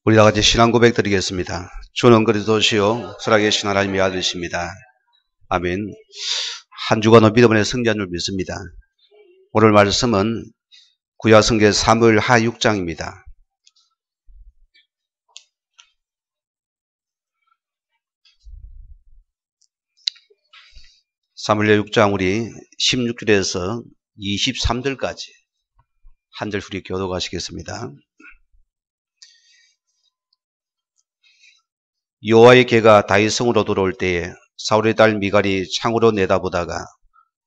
우리 다 같이 신앙 고백 드리겠습니다. 주는 그리스도시요 살아계신 하나님의 아들이십니다. 아멘. 한 주간의 믿음의 성장을 믿습니다. 오늘 말씀은 구약성경 사무엘하 6장입니다. 사무엘 6장 우리 16절에서 23절까지 한 절 우리 교독하시겠습니다. 여호와의 개가 다윗성으로 들어올 때에 사울의 딸 미갈이 창으로 내다보다가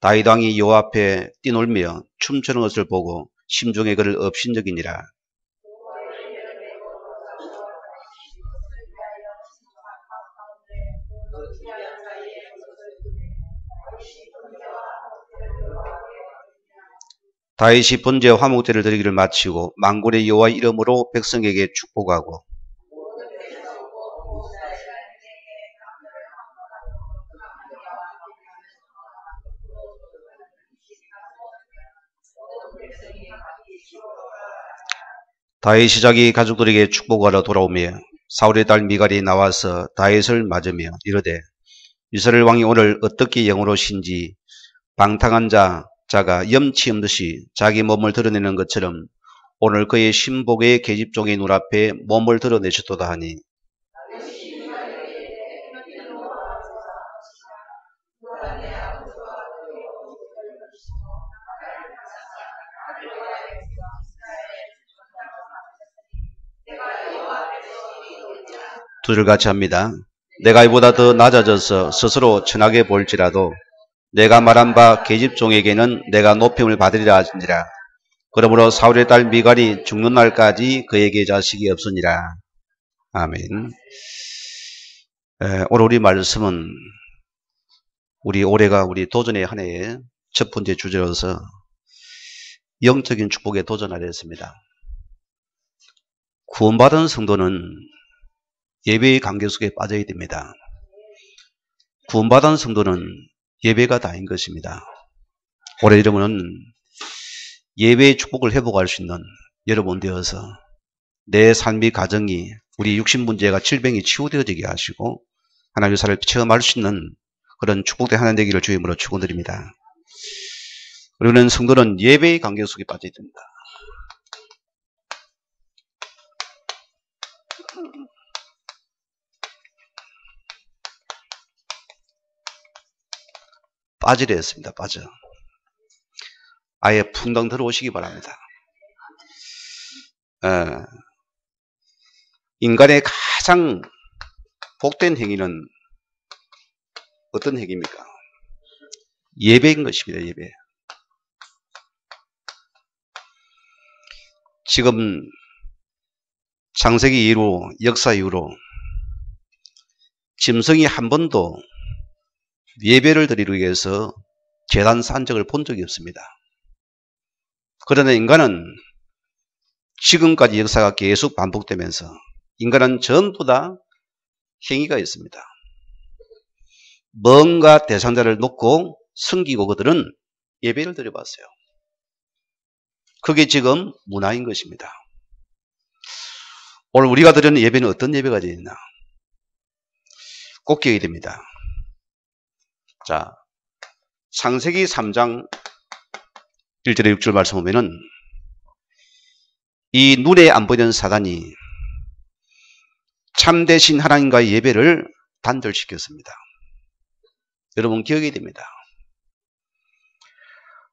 다윗 왕이 여호와 앞에 뛰놀며 춤추는 것을 보고 심중에 그를 업신여기니라. 다윗이 번제 화목제를 드리기를 마치고 만군의 여호와 이름으로 백성에게 축복하고 다윗이 자기 가족들에게 축복하러 돌아오며 사울의 딸 미갈이 나와서 다윗을 맞으며 이르되 이스라엘 왕이 오늘 어떻게 영으로신지 방탕한 자가 염치 없듯이 자기 몸을 드러내는 것처럼 오늘 그의 신복의 계집종의 눈앞에 몸을 드러내셨도다 하니 두 줄 같이 합니다. 내가 이보다 더 낮아져서 스스로 천하게 볼지라도 내가 말한 바 계집종에게는 내가 높임을 받으리라 하시니라. 그러므로 사울의 딸 미갈이 죽는 날까지 그에게 자식이 없으니라. 아멘. 오늘 우리 말씀은 올해가 우리 도전의 한 해의 첫 번째 주제로서 영적인 축복에 도전하려 했습니다. 구원받은 성도는 예배의 관계 속에 빠져야 됩니다. 구원받은 성도는 예배가 다인 것입니다. 올해 여러분은 예배의 축복을 회복할 수 있는 여러분 되어서 내 삶의 가정이 우리 육신 문제가 질병이 치유되어지게 하시고 하나님의 사랑을 체험할 수 있는 그런 축복된 하나님 되기를 주의 이름으로 축원드립니다. 우리는 성도는 예배의 관계 속에 빠져야 됩니다. 빠지려 했습니다. 빠져. 아예 풍덩 들어오시기 바랍니다. 인간의 가장 복된 행위는 어떤 행위입니까? 예배인 것입니다. 예배. 지금 창세기 이후 역사 이후로 짐승이 한 번도 예배를 드리기 위해서 제단 산 적을 본 적이 없습니다. 그러나 인간은 지금까지 역사가 계속 반복되면서 인간은 전부 다 행위가 있습니다. 뭔가 대상자를 놓고 섬기고 그들은 예배를 드려봤어요. 그게 지금 문화인 것입니다. 오늘 우리가 드리는 예배는 어떤 예배가 되어 있나? 꼭 기억해야 됩니다. 자, 창세기 3장 1절에 6절 말씀 보면은 이 눈에 안 보이는 사단이 참되신 하나님과의 예배를 단절시켰습니다. 여러분 기억해야 됩니다.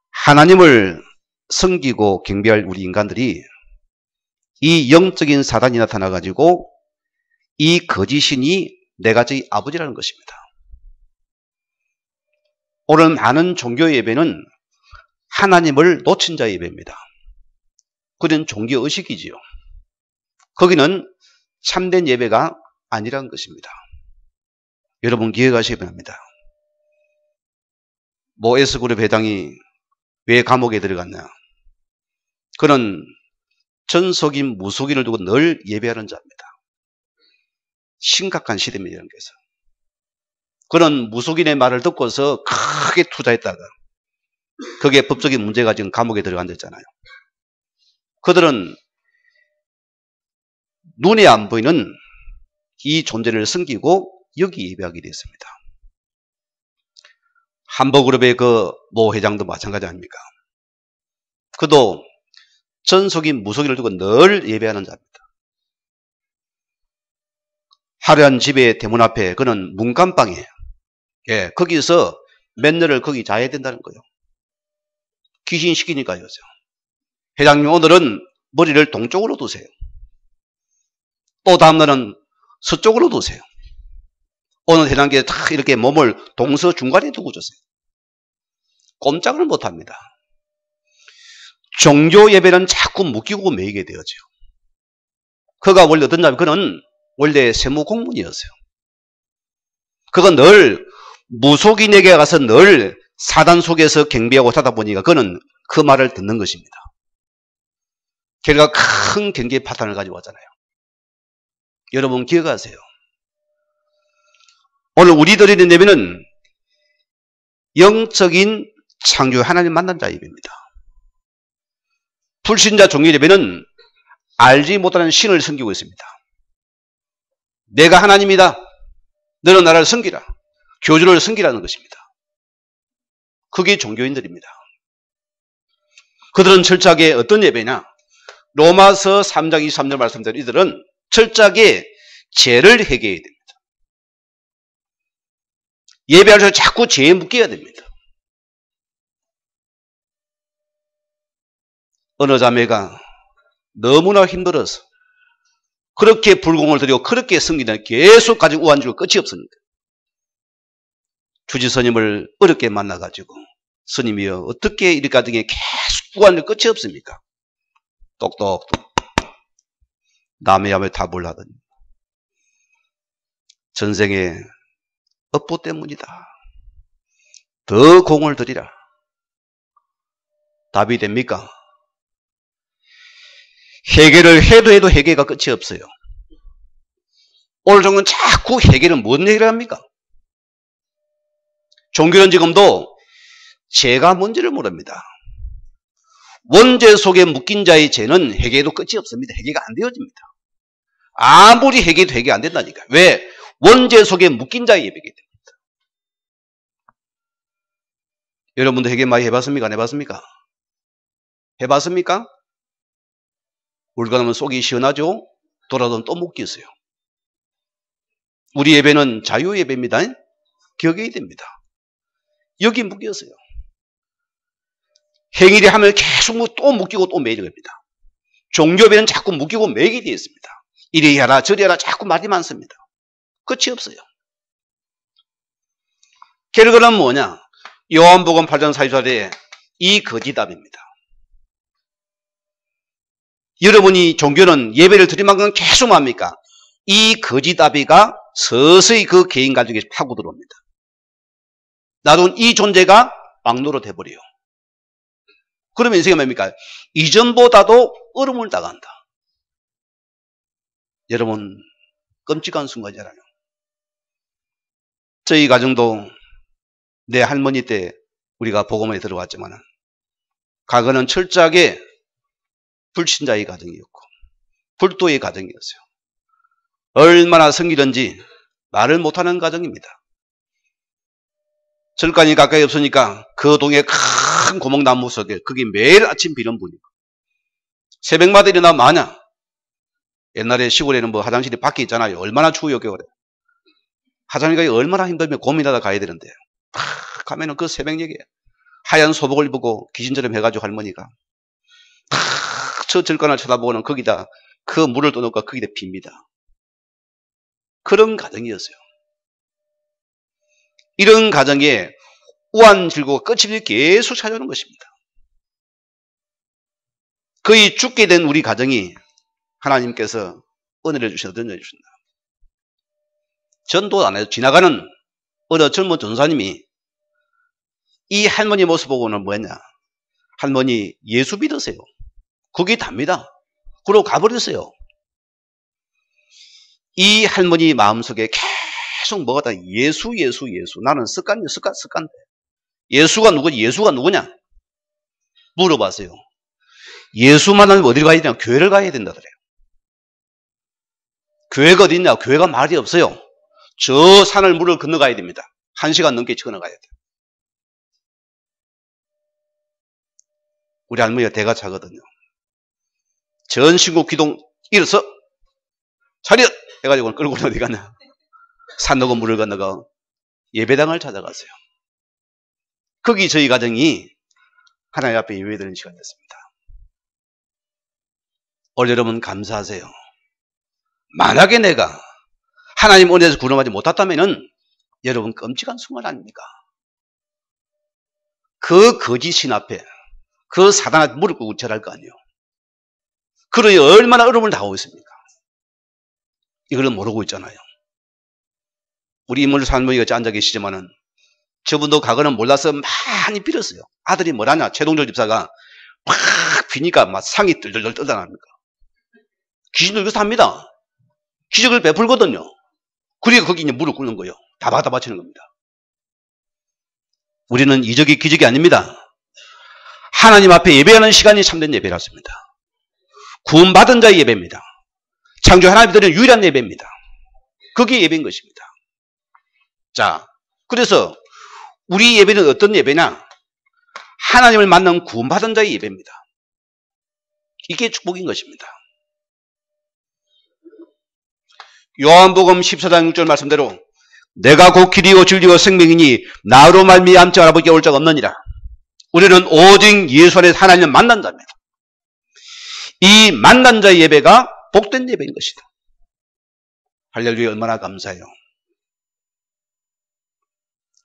하나님을 섬기고 경배할 우리 인간들이 이 영적인 사단이 나타나가지고 이 거짓신이 내가 저희 아버지라는 것입니다. 오늘 많은 종교 예배는 하나님을 놓친 자의 예배입니다. 그건 종교의식이지요. 거기는 참된 예배가 아니라는 것입니다. 여러분 기억하셔야 합니다. S그룹 회장이 왜 감옥에 들어갔냐? 그는 전속인 무속인을 두고 늘 예배하는 자입니다. 심각한 시대입니다. 이런 게서. 그는 무속인의 말을 듣고서 크게 투자했다가 그게 법적인 문제가 지금 감옥에 들어간댔잖아요. 그들은 눈에 안 보이는 이 존재를 섬기고 여기 예배하게 됐습니다. 한버그룹의 그 모 회장도 마찬가지 아닙니까? 그도 전속인 무속인을 두고 늘 예배하는 자입니다. 화려한 집의 대문 앞에 그는 문간방이에요. 예, 거기서 몇 년을 거기 자야 된다는 거예요. 귀신 시키니까요. 회장님 오늘은 머리를 동쪽으로 두세요. 또 다음날은 서쪽으로 두세요. 오늘 회장님께 다 이렇게 몸을 동서 중간에 두고 줬어요. 꼼짝을 못합니다. 종교 예배는 자꾸 묶이고 매이게 되어져요. 그가 원래 어떤 자면 그는 원래 세무공무원이었어요. 그가 늘 무속인에게 가서 늘 사단 속에서 경배하고 하다 보니까 그는 그 말을 듣는 것입니다. 걔가 큰 경계 파탄을 가지고 왔잖아요. 여러분 기억하세요. 오늘 우리들이 있는 예배는 영적인 창조 하나님 만난 자 예배입니다. 불신자 종교 예배는 알지 못하는 신을 섬기고 있습니다. 내가 하나님이다. 너는 나를 섬기라. 교주를 섬기라는 것입니다. 그게 종교인들입니다. 그들은 철저하게 어떤 예배냐? 로마서 3장 23절 말씀대로 이들은 철저하게 죄를 회개해야 됩니다. 예배할 때 자꾸 죄에 묶여야 됩니다. 어느 자매가 너무나 힘들어서 그렇게 불공을 들이고 그렇게 섬기는 계속 가지고 우한주가 끝이 없습니다. 주지 스님을 어렵게 만나가지고 스님이여 어떻게 이렇게 가정에 계속 우한주 끝이 없습니까? 똑똑똑 남의 야매 답을 하더니 전생에 업보 때문이다. 더 공을 들이라. 답이 됩니까? 회개를 해도 회개가 끝이 없어요. 오늘 종교는 자꾸 회개는 뭔 얘기를 합니까? 종교는 지금도 죄가 뭔지를 모릅니다. 원죄 속에 묶인 자의 죄는 회개도 끝이 없습니다. 회개가 안 되어집니다. 아무리 회개도 회개 안 된다니까. 왜? 원죄 속에 묶인 자의 예배이기 때문입니다. 여러분도 회개 많이 해봤습니까? 안 해봤습니까? 해봤습니까? 울고 나면 속이 시원하죠? 돌아도 또 묶였어요. 우리 예배는 자유 예배입니다. 기억해야 됩니다. 여기 묶였어요. 행일이 하면 계속 또 묶이고 또 매이게 됩니다. 종교 예배는 자꾸 묶이고 매이게 되어 있습니다. 이리 하라 저리 하라 자꾸 말이 많습니다. 끝이 없어요. 결과는 뭐냐? 요한복음 8장 44절에 이 거짓답입니다. 여러분이 종교는 예배를 드린 만큼 계속 합니까? 이 거짓아비가 서서히 그 개인 가족에 파고 들어옵니다. 나도 이 존재가 막노릇 해버려요. 그러면 인생이 뭡니까? 이전보다도 어려움을 당한다. 여러분 끔찍한 순간이잖아요. 저희 가정도 내 할머니 때 우리가 복음에 들어왔지만 과거는 철저하게 불신자의 가정이었고 불도의 가정이었어요. 얼마나 섬기든지 말을 못하는 가정입니다. 절간이 가까이 없으니까 그 동에 큰 고목나무 속에 거기 매일 아침 비는 분이고 새벽마다 일어나 마냐. 옛날에 시골에는 뭐 화장실이 밖에 있잖아요. 얼마나 추워요 겨울에. 화장실 가기 얼마나 힘들면 고민하다 가야 되는데 가면은 그 새벽녘에 하얀 소복을 입고 귀신처럼 해가지고 할머니가 저 절간을 쳐다보고는 거기다 그 물을 떠놓고 거기다 핍니다. 그런 가정이었어요. 이런 가정에 우한 즐거워 끝이 없이 계속 찾아오는 것입니다. 거의 죽게 된 우리 가정이 하나님께서 은혜를 주셔서 던져주신다. 전도 안 해도 지나가는 어느 젊은 전사님이 이 할머니 모습 보고는 뭐였냐? 할머니 예수 믿으세요. 그게 답니다. 그러고 가버렸어요. 이 할머니 마음속에 계속 뭐가 다 예수. 나는 습관이야, 습관. 예수가 누구냐? 물어봤어요. 예수 만나면 어디를 가야 되냐? 교회를 가야 된다 그래요. 교회가 어디 있냐? 교회가 말이 없어요. 저 산을 물을 건너가야 됩니다. 1시간 넘게 건너가야 돼요. 우리 할머니가 대가 차거든요. 전신국 기동 일어서 차렷 해가지고 끌고 어디 갔나? 산 넘어 물을 건너가 예배당을 찾아갔어요. 거기 저희 가정이 하나님 앞에 예배드리는 시간이었습니다. 오늘 여러분 감사하세요. 만약에 내가 하나님 은혜에서 구원하지 못했다면은 여러분 끔찍한 순간 아닙니까? 그 거짓신 앞에 그 사단한테 무릎 꿇고 절할 거 아니에요. 그러니 얼마나 어려움을 당하고 있습니까? 이걸 모르고 있잖아요. 우리 인물 산모이가 앉아 계시지만은 저분도 과거는 몰라서 많이 빌었어요. 아들이 뭐라냐? 최동철 집사가 팍 비니까 막 상이 뜰뜰뜰 떠다납니까? 귀신도 이것도 합니다. 기적을 베풀거든요. 그리고 거기 이제 무릎 꿇는 거예요. 다 바치는 겁니다. 우리는 이적이 기적이 아닙니다. 하나님 앞에 예배하는 시간이 참된 예배였습니다. 구원받은 자의 예배입니다. 창조 하나님이 드리는 유일한 예배입니다. 그게 예배인 것입니다. 자, 그래서 우리 예배는 어떤 예배냐? 하나님을 만난 구원받은 자의 예배입니다. 이게 축복인 것입니다. 요한복음 14장 6절 말씀대로 내가 곧 길이요 진리요 생명이니 나로 말미암지 아버지께 올 자가 없느니라. 우리는 오직 예수 안에서 하나님을 만난 자입니다. 이 만난 자의 예배가 복된 예배인 것이다. 할렐루야, 얼마나 감사해요.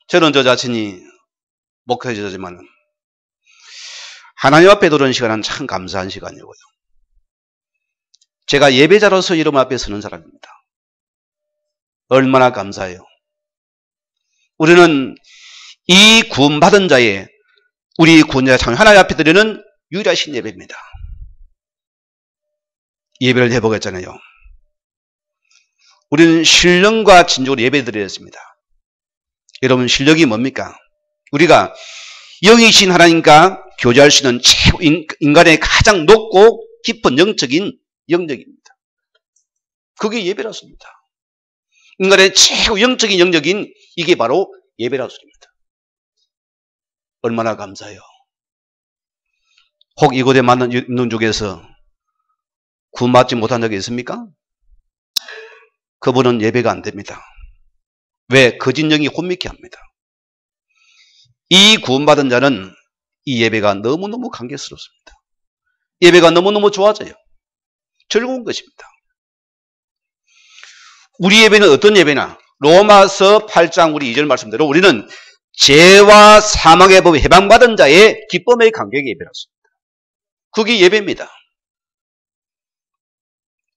저는 저 자신이 목회자지만 하나님 앞에 들어오는 시간은 참 감사한 시간이고요. 제가 예배자로서 여러분 앞에 서는 사람입니다. 얼마나 감사해요. 우리는 이 구원받은 자의 우리 구원자 참 하나님 앞에 드리는 유일하신 예배입니다. 예배를 해보겠잖아요. 우리는 신령과 진정으로 예배 드렸습니다. 여러분 실력이 뭡니까? 우리가 영이신 하나님과 교제할 수 있는 최고 인간의 가장 높고 깊은 영적인 영역입니다. 그게 예배라습니다. 인간의 최고 영적인 영역인 이게 바로 예배라습니다. 얼마나 감사해요. 혹 이곳에 있는 중에서 구원받지 못한 적이 있습니까? 그분은 예배가 안 됩니다. 왜? 거짓 영이 혼미케 합니다. 이 구원받은 자는 이 예배가 너무너무 감격스럽습니다. 예배가 너무너무 좋아져요. 즐거운 것입니다. 우리 예배는 어떤 예배나? 로마서 8장 우리 2절 말씀대로 우리는 죄와 사망의 법에 해방받은 자의 기쁨의 감격의 예배라습니다. 그게 예배입니다.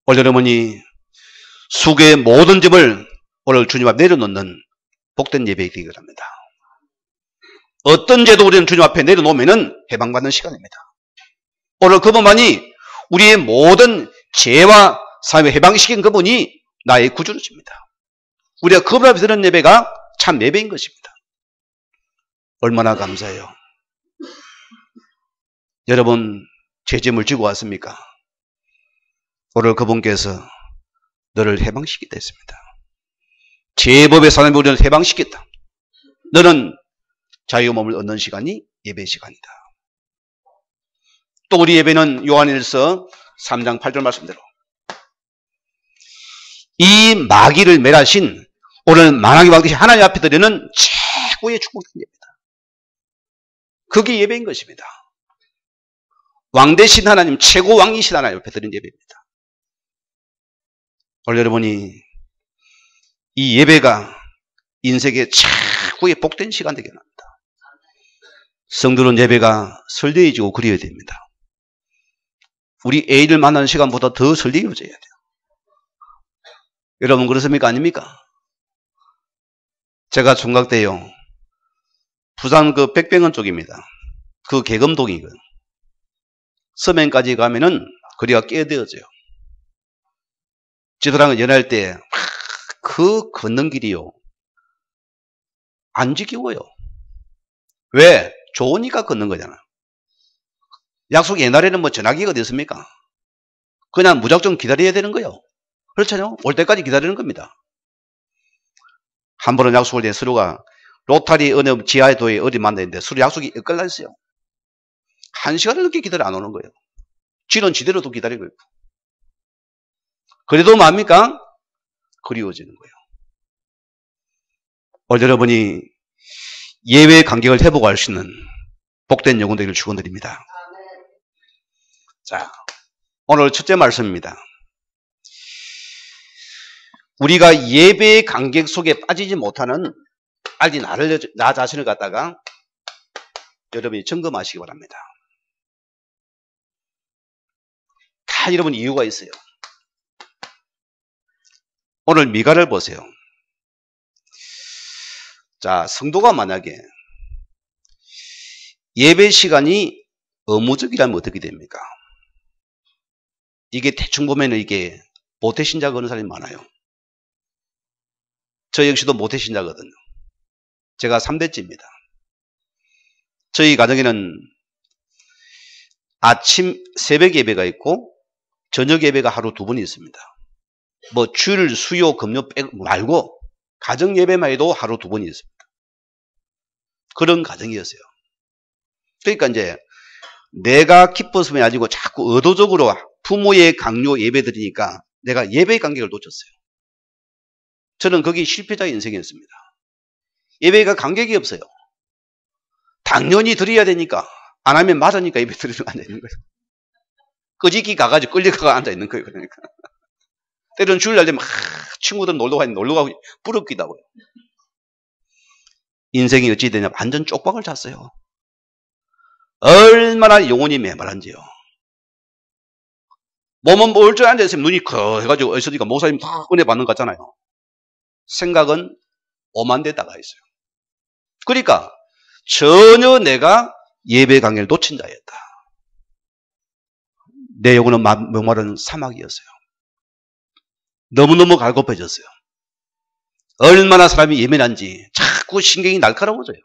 오늘 여러분이 수고의 모든 점을 오늘 주님 앞에 내려놓는 복된 예배가 되기 바랍니다. 어떤 죄도 우리는 주님 앞에 내려놓으면 해방받는 시간입니다. 오늘 그분만이 우리의 모든 죄와 삶을 해방시킨 그분이 나의 구주로십니다. 우리가 그분 앞에 드리는 예배가 참 예배인 것입니다. 얼마나 감사해요. 여러분 죄짐을 지고 왔습니까? 오늘 그분께서 너를 해방시키다 했습니다. 죄법의 사람이 우리를 해방시켰다. 너는 자유의 몸을 얻는 시간이 예배 시간이다. 또 우리 예배는 요한일서 3장 8절 말씀대로 이 마귀를 멸하신 오늘 만왕의 왕 되신 하나님 앞에 드리는 최고의 축복인 예배다. 그게 예배인 것입니다. 왕 되신 하나님, 최고 왕이신 하나님 앞에 드리는 예배입니다. 오늘 여러분이 이 예배가 인생의 최고의 복된 시간 되게 합니다. 성도는 예배가 설레이지고 그리워야 됩니다. 우리 애인을 만나는 시간보다 더 설레어져야 돼요. 여러분 그렇습니까? 아닙니까? 제가 총각 때요. 부산 그 백병원 쪽입니다. 그 계검동이거든. 서면까지 가면은 거리가 꽤 되어져요. 지도랑을 연애할 때 그 걷는 길이요. 안 지겨워요. 왜? 좋으니까 걷는 거잖아. 약속 옛날에는 뭐 전화기가 어디 있습니까? 그냥 무작정 기다려야 되는 거예요. 그렇잖아요. 올 때까지 기다리는 겁니다. 한 번은 약속을 해 서로가 로타리 어느 지하도에 어디 만나는데 서로 약속이 엇갈려 있어요. 1시간을 넘게 기다려 안 오는 거예요. 지는 지대로도 기다리고 있고. 그래도 뭡니까? 그리워지는 거예요. 오늘 여러분이 예외 간격을 회복할 수 있는 복된 영혼 되기를 축원드립니다. 자, 오늘 첫째 말씀입니다. 우리가 예배의 간격 속에 빠지지 못하는 빨리 나 자신을 갖다가 여러분이 점검하시기 바랍니다. 다 여러분 이유가 있어요. 오늘 미가를 보세요. 자, 성도가 만약에 예배 시간이 의무적이라면 어떻게 됩니까? 이게 대충 보면 이게 모태신자 그런 사람이 많아요. 저 역시도 모태신자거든요. 제가 3대째입니다. 저희 가정에는 아침 새벽 예배가 있고 저녁 예배가 하루 2번이 있습니다. 뭐 주일, 수요, 금요 말고 가정 예배만 해도 하루 2번이 있습니다. 그런 가정이었어요. 그러니까 이제 내가 기뻤으면 가지고 자꾸 의도적으로 부모의 강요 예배 드리니까 내가 예배의 간격을 놓쳤어요. 저는 거기 실패자의 인생이었습니다. 예배가 간격이 없어요. 당연히 드려야 되니까 안 하면 맞으니까 예배 드리러 앉아있는 거예요. 끄지기 가가지고 끌려가 앉아있는 거예요. 그러니까 때로는 주일날 되면 친구들 놀러가고 부럽기도 하고요. 인생이 어찌 되냐 완전 쪽박을 잤어요. 얼마나 영혼이 메말한지요. 몸은 멀쩡히 앉아있으면 눈이 커해가지고 어디서니까 목사님 다 은혜 받는 것 같잖아요. 생각은 오만대 나가 있어요. 그러니까 전혀 내가 예배 강의를 놓친 자였다. 내 영혼은 목마른 사막이었어요. 너무너무 갈급해졌어요. 얼마나 사람이 예민한지 자꾸 신경이 날카로워져요.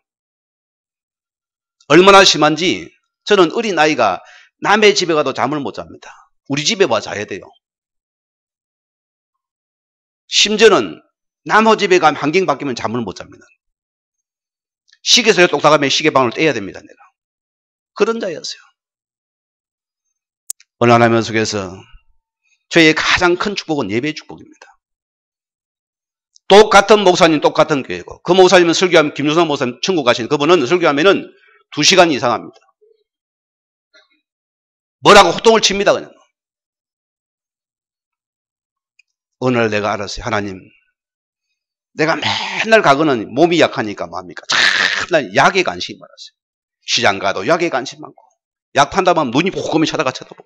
얼마나 심한지 저는 어린 아이가 남의 집에 가도 잠을 못 잡니다. 우리 집에 와 자야 돼요. 심지어는 남의 집에 가면 환경 바뀌면 잠을 못 잡니다. 시계소리 똑 나가면 시계방을 떼야 됩니다. 내가. 그런 자였어요. 어느 하나님 속에서 저의 가장 큰 축복은 예배의 축복입니다. 똑같은 목사님, 똑같은 교회고 그 목사님은 설교하면 김유성 목사님 천국 가신 그분은 설교하면은 2시간 이상 합니다. 뭐라고 호통을 칩니다. 그냥. 어느 날 내가 알았어요. 하나님, 내가 맨날 가거는 몸이 약하니까 뭐합니까? 맨날 약에 관심이 많았어요. 시장 가도 약에 관심 많고 약 판다 보면 눈이 보금이 쳐다보고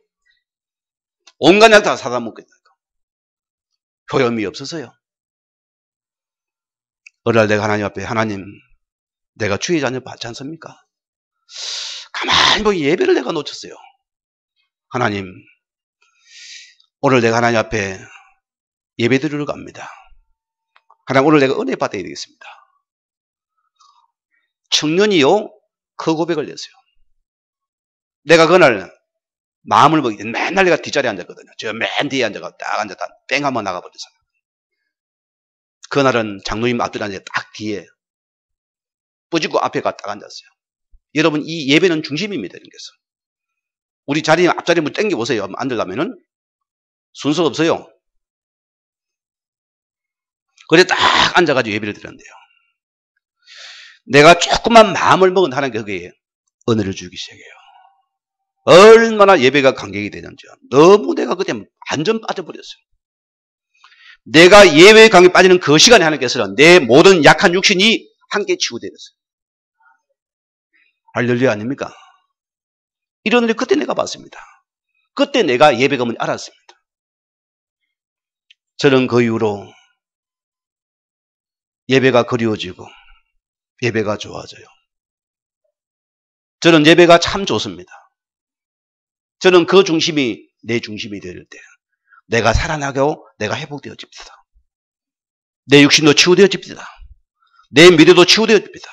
온갖 약 다 사다 먹겠다니까. 효험이 없어서요. 어느 날 내가 하나님 앞에 하나님 내가 주의 자녀 받지 않습니까? 가만히 보니 예배를 내가 놓쳤어요. 하나님 오늘 내가 하나님 앞에 예배 드리러 갑니다. 하나님 오늘 내가 은혜 받아야 되겠습니다. 청년이요 그 고백을 냈어요. 내가 그날 마음을 먹이고 맨날 내가 뒷자리에 앉았거든요. 저 맨 뒤에 앉아가 딱 앉았다 뺑 한번 나가버렸어요. 그날은 장로님 앞에 앉아 딱 뒤에 뿌지고 앞에 가 딱 앉았어요. 여러분 이 예배는 중심입니다. 이래서 우리 자리 앞자리 한번 땡겨보세요. 앉으려면은 순서 없어요. 그래 딱 앉아가지고 예배를 드렸는데요. 내가 조금만 마음을 먹은 하나님께 거기에 은혜를 주기 시작해요. 얼마나 예배가 간격이 되는지 너무 내가 그때 완전 빠져버렸어요. 내가 예배 간격에 빠지는 그 시간에 하나님께서는 내 모든 약한 육신이 함께 치유되었어요. 할렐루야 아닙니까? 이런 일 그때 내가 봤습니다. 그때 내가 예배가 뭔지 알았습니다. 저는 그 이후로 예배가 그리워지고 예배가 좋아져요. 저는 예배가 참 좋습니다. 저는 그 중심이 내 중심이 될 때 내가 살아나고 내가 회복되어집니다. 내 육신도 치유되어집니다. 내 미래도 치유되어집니다.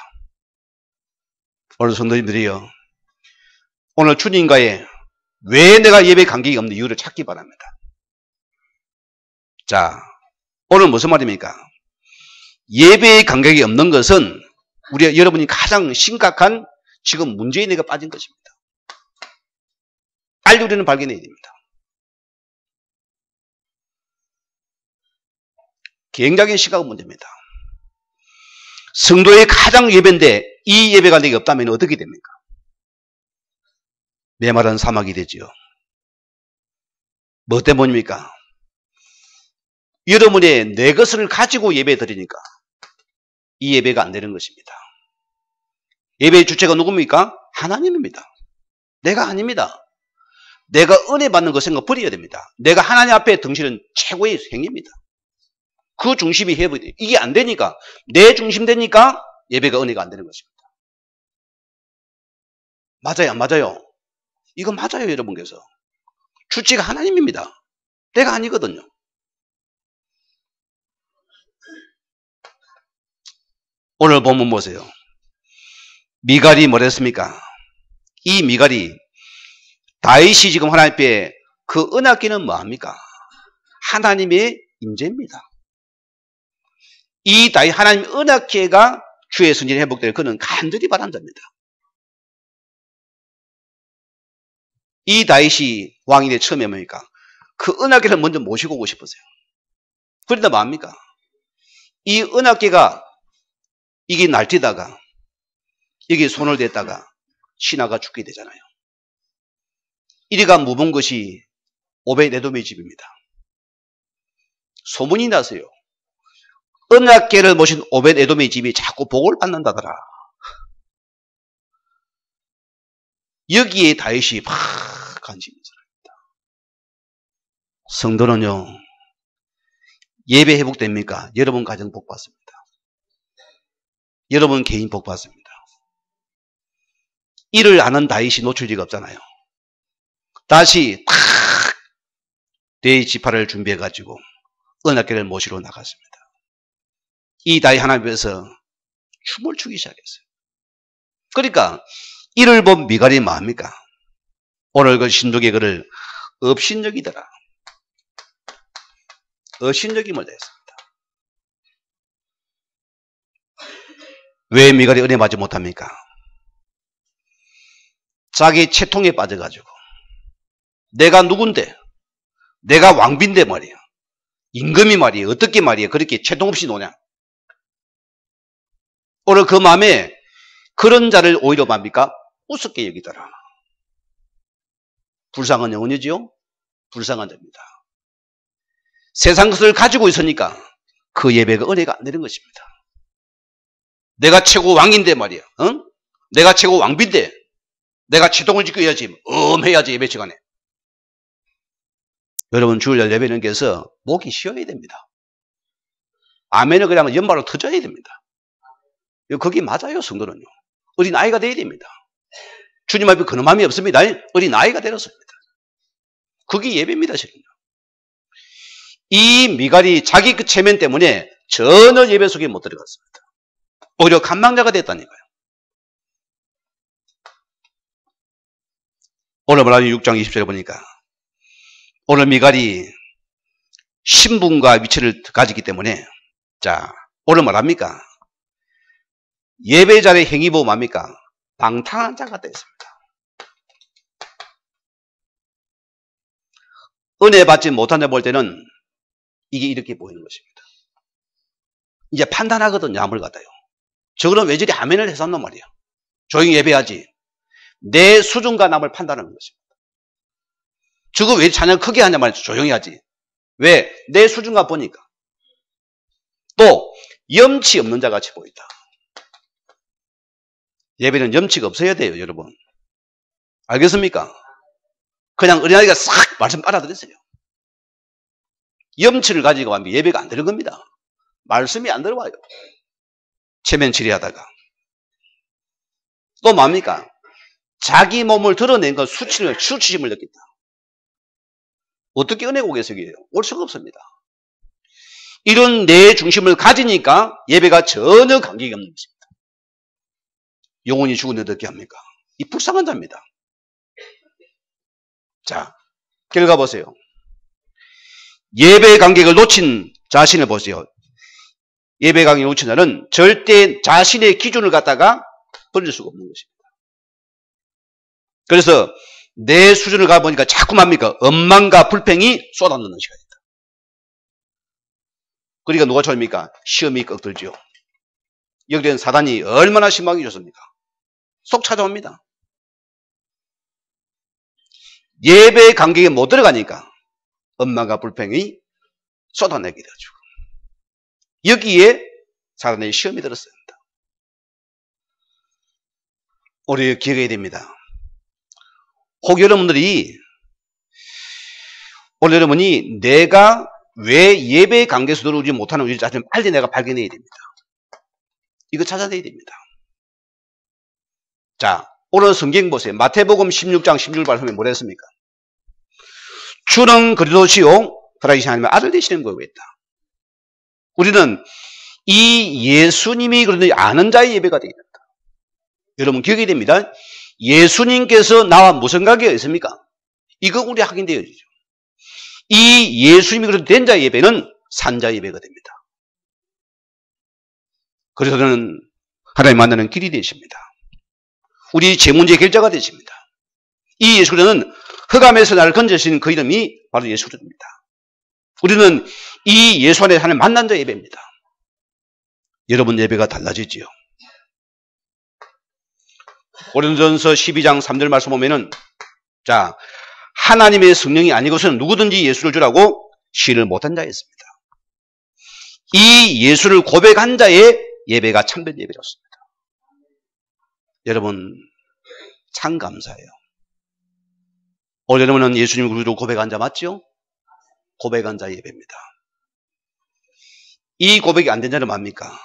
오늘 성도님들이요. 오늘 주님과의 왜 내가 예배 간격이 없는 이유를 찾기 바랍니다. 자, 오늘 무슨 말입니까? 예배의 감각이 없는 것은 우리 여러분이 가장 심각한 지금 문제에 내가 빠진 것입니다. 빨리 우리는 발견해야 됩니다. 굉장히 심각한 문제입니다. 성도의 가장 예배인데 이 예배가 내게 없다면 어떻게 됩니까? 메마른 사막이 되지요. 뭐 때문입니까? 여러분의 내 것을 가지고 예배 드리니까 이 예배가 안 되는 것입니다. 예배의 주체가 누굽니까? 하나님입니다. 내가 아닙니다. 내가 은혜 받는 거 생각 버려야 됩니다. 내가 하나님 앞에 등실은 최고의 행위입니다. 그 중심이 해야 돼요. 이게 안 되니까, 내 중심 되니까 예배가 은혜가 안 되는 것입니다. 맞아요, 안 맞아요? 이거 맞아요, 여러분께서. 주체가 하나님입니다. 내가 아니거든요. 오늘 본문 보세요. 미갈이 뭐랬습니까? 이 미갈이 다윗이 지금 하나님 앞에 그 은하기는 뭐합니까? 하나님의 임재입니다. 이 다윗 하나님의 은하기가 주의 승진이 회복될 그는 간절히 바란답니다. 이 다윗이 왕이 돼 처음에 뭡니까? 그 은하기를 먼저 모시고 오고 싶었어요. 그런데 뭐합니까? 이 은하기가 이게 날뛰다가 여기 손을 댔다가 신하가 죽게 되잖아요. 이리가 묵은 것이 오벳에돔의 집입니다. 소문이 났어요. 은하계를 모신 오벳에돔의 집이 자꾸 복을 받는다더라. 여기에 다윗이 막 관심이 있습니다. 성도는요, 예배 회복됩니까? 여러분 가정 복 받습니다. 여러분 개인 복 받습니다. 이를 아는 다윗이 놓칠 리가 없잖아요. 다시 탁 네 지파를 준비해가지고 은하계를 모시러 나갔습니다. 이 다윗 하나님 앞에서 춤을 추기 시작했어요. 그러니까 이를 본 미갈이 뭐합니까? 오늘 그 신족의 그를 업신여기더라. 업신여김을 했습니다. 왜 미갈이 은혜 받지 못합니까? 자기 채통에 빠져가지고 내가 누군데, 내가 왕비인데 말이야, 임금이 말이야, 어떻게 말이야 그렇게 채통 없이 노냐. 오늘 그 마음에 그런 자를 오히려 뭡니까? 우습게 여기더라. 불쌍한 영혼이지요? 불쌍한 자입니다. 세상 것을 가지고 있으니까 그 예배가 은혜가 안 되는 것입니다. 내가 최고 왕인데 말이야, 응? 내가 최고 왕비인데 내가 채통을 지켜야지, 해야지 예배 시간에. 여러분 주일날 예배는 께서 목이 쉬어야 됩니다. 아멘을 그냥 연말로 터져야 됩니다. 그게 맞아요, 성도는요. 어린 아이가 돼야 됩니다. 주님 앞에 그런 마음이 없습니다. 어린 아이가 되었습니다. 그게 예배입니다, 실은요. 이 미갈이 자기 그 체면 때문에 전혀 예배 속에 못 들어갔습니다. 오히려 간망자가 됐다니까요. 오늘 말하는 6장 20절에 보니까 오늘 미갈이 신분과 위치를 가지기 때문에 자 오늘 말합니까? 예배자의 행위 보고 뭡니까? 방탕한 자가 됐습니다. 은혜 받지 못한 자 볼 때는 이게 이렇게 보이는 것입니다. 이제 판단하거든요. 남을 갖다요. 저거는 왜 저리 아멘을 해서 한단 말이야. 조용히 예배하지. 내 수준과 남을 판단하는 것입니다. 저거 왜 찬양 크게 하냐 말이야. 조용히 하지. 왜? 내 수준과 보니까. 또 염치 없는 자 같이 보인다. 예배는 염치가 없어야 돼요, 여러분. 알겠습니까? 그냥 어린아이가 싹 말씀 빨아들였어요. 염치를 가지고 하면 예배가 안 되는 겁니다. 말씀이 안 들어와요. 체면 치리하다가. 또 뭡니까? 자기 몸을 드러낸 건 수치심을 느낀다. 어떻게 은혜 오겠어요? 올 수가 없습니다. 이런 내 중심을 가지니까 예배가 전혀 감격이 없는 것입니다. 영혼이 죽었는데 어떻게 합니까? 이 불쌍한 자입니다. 자, 결과 보세요. 예배 관객을 놓친 자신을 보세요. 예배 관객을 놓친 자는 절대 자신의 기준을 갖다가 버릴 수가 없는 것입니다. 그래서 내 수준을 가보니까 자꾸 뭡니까? 원망과 불평이 쏟아놓는 시간이다. 그러니까 누가 처음입니까? 시험이 꺾들죠. 여기는 사단이 얼마나 신망이 좋습니까? 속 찾아옵니다. 예배 관객에 못 들어가니까 원망과 불평이 쏟아내게 되죠. 여기에 사단의 시험이 들었습니다. 우리 기억해야 됩니다. 혹 여러분이 내가 왜 예배 관계에서 들어오지 못하는 우리 자신을 빨리 내가 발견해야 됩니다. 이거 찾아내야 됩니다. 자, 오늘 성경 보세요. 마태복음 16장 16절 말씀에 뭐라 했습니까? 주는 그리스도시요 살아계신 하나님의 아들 되시는 거고 있다. 우리는 이 예수님이 그런데 아는 자의 예배가 되게 된다. 여러분 기억해야 됩니다. 예수님께서 나와 무슨 관계가 있습니까? 이거 우리 확인되어지죠. 이 예수님이 그렇게 된 자의 예배는 산자 예배가 됩니다. 그래서 저는 하나님 만나는 길이 되십니다. 우리 제 문제 결자가 되십니다. 이 예수 그리스도는 흑암에서 나를 건져주신 그 이름이 바로 예수 그리스도입니다. 우리는 이 예수 안에 하나님 만난 자 예배입니다. 여러분 예배가 달라지지요. 고린도전서 12장 3절 말씀 보면은 자 하나님의 성령이 아니고서는 누구든지 예수를 주라고 시인을 못한 자였습니다. 이 예수를 고백한 자의 예배가 참된 예배였습니다. 여러분 참 감사해요. 오늘 여러분은 예수님을 그리스도로 고백한 자 맞죠? 고백한 자 예배입니다. 이 고백이 안 된 자는 뭡니까?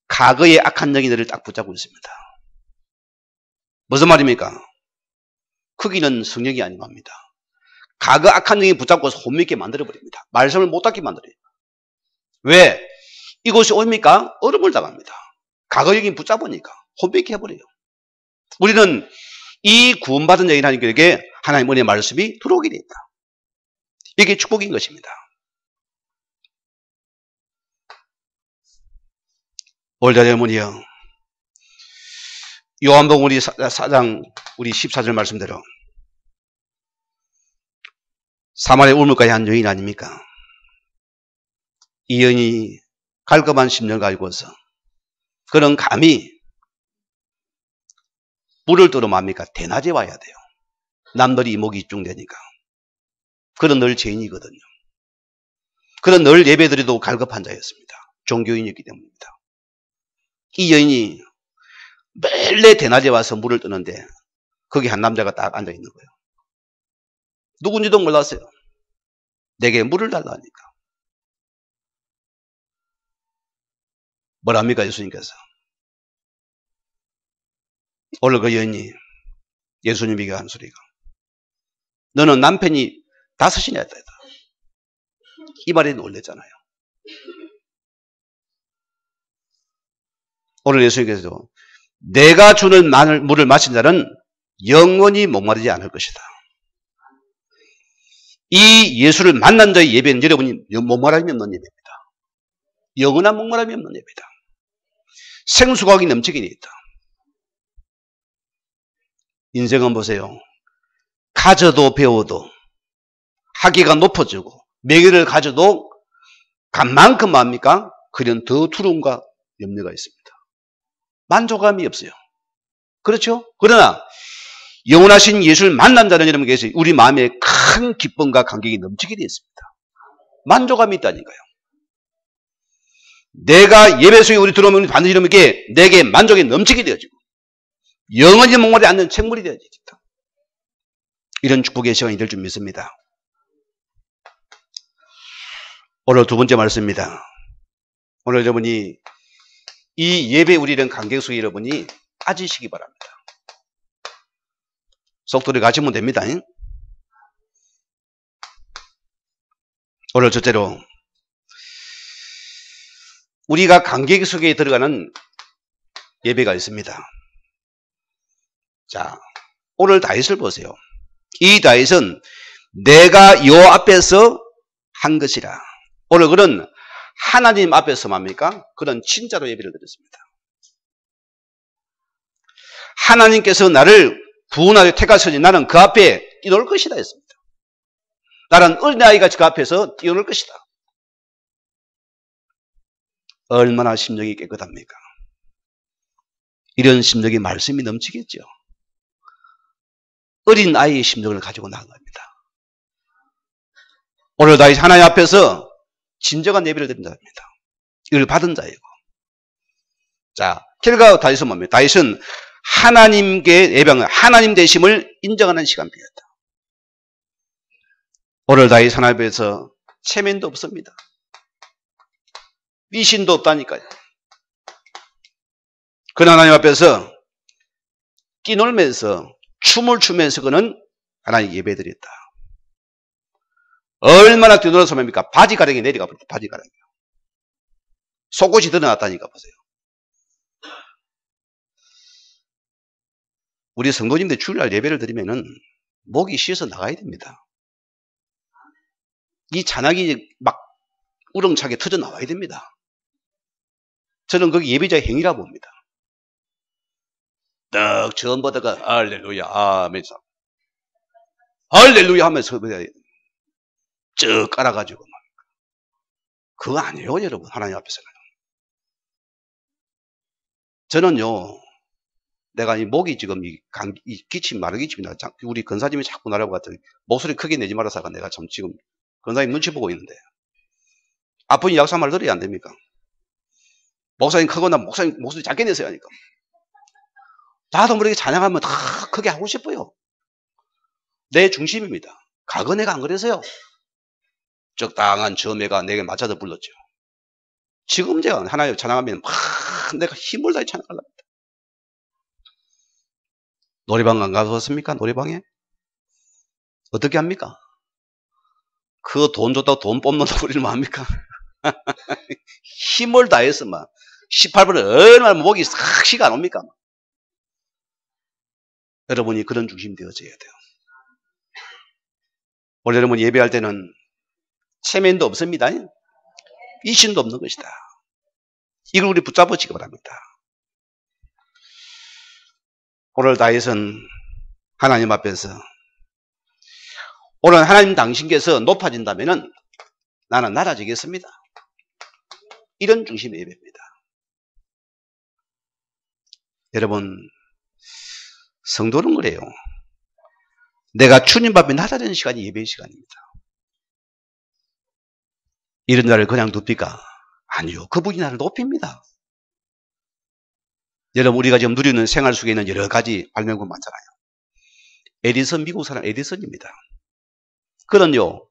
과거의 악한 영이들을 딱 붙잡고 있습니다. 무슨 말입니까? 크기는 성령이 아닌 겁니다. 과거 악한 영이 붙잡고서 혼미게 만들어버립니다. 말씀을 못하게 만들어요. 왜? 이곳이 옵니까? 얼음을 당합니다. 과거 영이 붙잡으니까 혼미게 해버려요. 우리는 이 구원받은 영인 하나님께 하나님 은혜의 말씀이 들어오게 됩니다. 이게 축복인 것입니다. 오늘 여러분이요. 요한복음 우리 4장 우리 14절 말씀대로 사마리아 우물가에 한 여인 아닙니까? 이 여인이 갈급한 심령을 가지고서 그런 감히 물을 뜨러 맙니까? 대낮에 와야 돼요. 남들이 이목이 집중되니까. 그런 늘 죄인이거든요. 그런 늘 예배드리도 갈급한 자였습니다. 종교인이었기 때문입니다. 이 여인이 매일 대낮에 와서 물을 뜨는데 거기 한 남자가 딱 앉아 있는 거예요. 누군지도 몰랐어요. 내게 물을 달라니까. 뭐랍니까 예수님께서? 오늘 그 여인이 예수님에게 한 소리가 너는 남편이 5이나 했다. 이 말에 놀랬잖아요. 오늘 예수님께서도 내가 주는 물을 마신 자는 영원히 목마르지 않을 것이다. 이 예수를 만난 자의 예배는 여러분이 목마름이 없는 예배입니다. 영원한 목마름이 없는 예배다. 생수각이 넘치게 되어 있다. 인생은 보세요. 가져도 배워도 학위가 높아지고 명예를 가져도 간만큼 뭡니까? 그런 더 두려움과 염려가 있습니다. 만족감이 없어요. 그렇죠? 그러나 영원하신 예수를 만난 자는 여러분께서 우리 마음에 큰 기쁨과 감격이 넘치게 되어 있습니다. 만족감이 있다니까요. 내가 예배 속에 우리 들어오면 반드시 여러분께 내게 만족이 넘치게 되어지고 영원히 목마르지 않는 책물이 되어지겠다. 이런 축복의 시간이 될 줄 믿습니다. 오늘 두 번째 말씀입니다. 오늘 여러분이 이 예배 우리는 관객 속에 여러분이 빠지시기 바랍니다. 속도를 가시면 됩니다. 오늘 첫째로 우리가 관객 속에 들어가는 예배가 있습니다. 자, 오늘 다윗을 보세요. 이 다윗은 내가 요 앞에서 한 것이라. 오늘 그런 하나님 앞에서 뭡니까? 그런 진짜로 예배를 드렸습니다. 하나님께서 나를 부은하게 택하시니 나는 그 앞에 뛰놀 것이다 했습니다. 나는 어린아이가 그 앞에서 뛰놀 것이다. 얼마나 심령이 깨끗합니까? 이런 심령이 말씀이 넘치겠죠. 어린아이의 심령을 가지고 나간 겁니다. 오늘 다윗 하나님 앞에서 진정한 예배를 드린 자입니다. 이걸 받은 자이고. 자, 결과 다윗은 뭡니까? 다윗은 하나님께 예배하는 하나님 되심을 인정하는 시간표였다. 오늘 다윗 하나님 앞에서 체면도 없습니다. 미신도 없다니까요. 그 하나님 앞에서 뛰놀면서 춤을 추면서 그는 하나님 예배드렸다. 얼마나 뛰놀아서 뭡니까? 바지가랑이 내려가 버렸다. 바지가랑이. 속옷이 드러났다니까 보세요. 우리 성도님들 주일날 예배를 드리면은 목이 쉬어서 나가야 됩니다. 이 잔악이 막 우렁차게 터져 나와야 됩니다. 저는 거기 예배자의 행위라 봅니다. 딱 처음 보다가 할렐루야 아멘 할렐루야 하면서 쭉 깔아가지고 그거 아니에요 여러분. 하나님 앞에서는. 저는요 내가 이 목이 지금 이 기침 마르기침이 나 우리 권사님이 자꾸 나라고 같더니 목소리 크게 내지 말아서가 내가 참 지금 권사님 눈치 보고 있는데 아픈 약사 말 들어야 안 됩니까? 목사님 크거나 목사님 목소리 작게 내서야 하니까. 나도 모르게 찬양하면 다 크게 하고 싶어요. 내 중심입니다. 가거내가 안 그래서요. 적당한 저매가 내게 맞춰서 불렀죠. 지금 제가 하나님 찬양하면 막 내가 힘을 다해 찬양하려고 합니다. 노래방 안 가보셨습니까? 노래방에? 어떻게 합니까? 그 돈 줬다고 돈 뽑는다고 우리는 뭐 합니까? 힘을 다해서 막 18분에 얼마나 목이 싹 쉬가 안 옵니까? 여러분이 그런 중심이 되어져야 돼요. 오늘 여러분 예배할 때는 체면도 없습니다. 이신도 없는 것이다. 이걸 우리 붙잡으시기 바랍니다. 오늘 다윗은 하나님 앞에서 오늘 하나님 당신께서 높아진다면 나는 낮아지겠습니다. 이런 중심의 예배입니다. 여러분 성도는 그래요. 내가 주님 앞에 낮아지는 시간이 예배의 시간입니다. 이런 자를 그냥 눕니까? 아니요. 그분이 나를 높입니다. 여러분 우리가 지금 누리는 생활 속에 있는 여러 가지 발명품 많잖아요. 에디슨 미국 사람 에디슨입니다. 그는요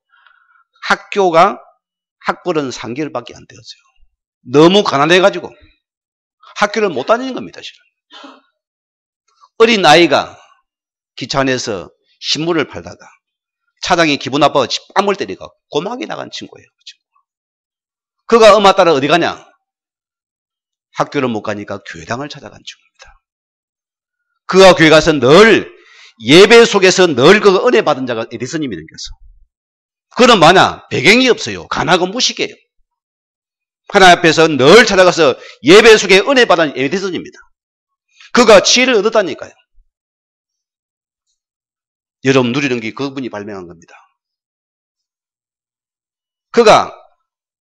학벌은 3개월밖에 안 되었어요. 너무 가난해가지고 학교를 못 다니는 겁니다. 실은. 어린 아이가 기차 안에서 신문을 팔다가 차장이 기분 나빠서 뺨을 때리고 고막이 나간 친구예요. 그가 엄마 따라 어디 가냐? 학교를 못 가니까 교회당을 찾아간 친구입니다. 그가 교회 가서 늘 예배 속에서 늘 그 은혜 받은 자가 에디슨님이 생겼어. 그는 뭐냐? 배경이 없어요. 가난하고 무식해요. 하나님 앞에서 늘 찾아가서 예배 속에 은혜 받은 에디슨입니다. 그가 지혜를 얻었다니까요. 여러분 누리는 게 그분이 발명한 겁니다. 그가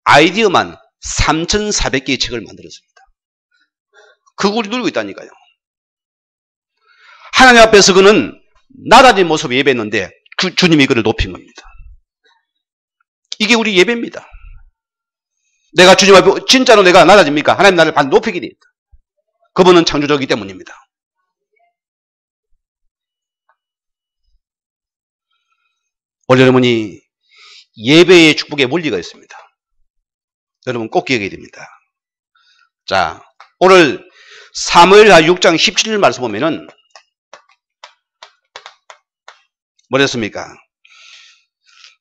아이디어만 3,400개의 책을 만들었습니다. 그걸 누리고 있다니까요. 하나님 앞에서 그는 낮아진 모습을 예배했는데 그 주님이 그를 높인 겁니다. 이게 우리 예배입니다. 내가 주님 앞에 진짜로 내가 낮아집니까? 하나님 나를 반 높이게 됩니다. 그분은 창조자이기 때문입니다. 오늘 여러분이 예배의 축복의 원리가 있습니다. 여러분 꼭 기억해야 됩니다. 자, 오늘 사무엘하 6장 17절 말씀 보면은 뭐랬습니까?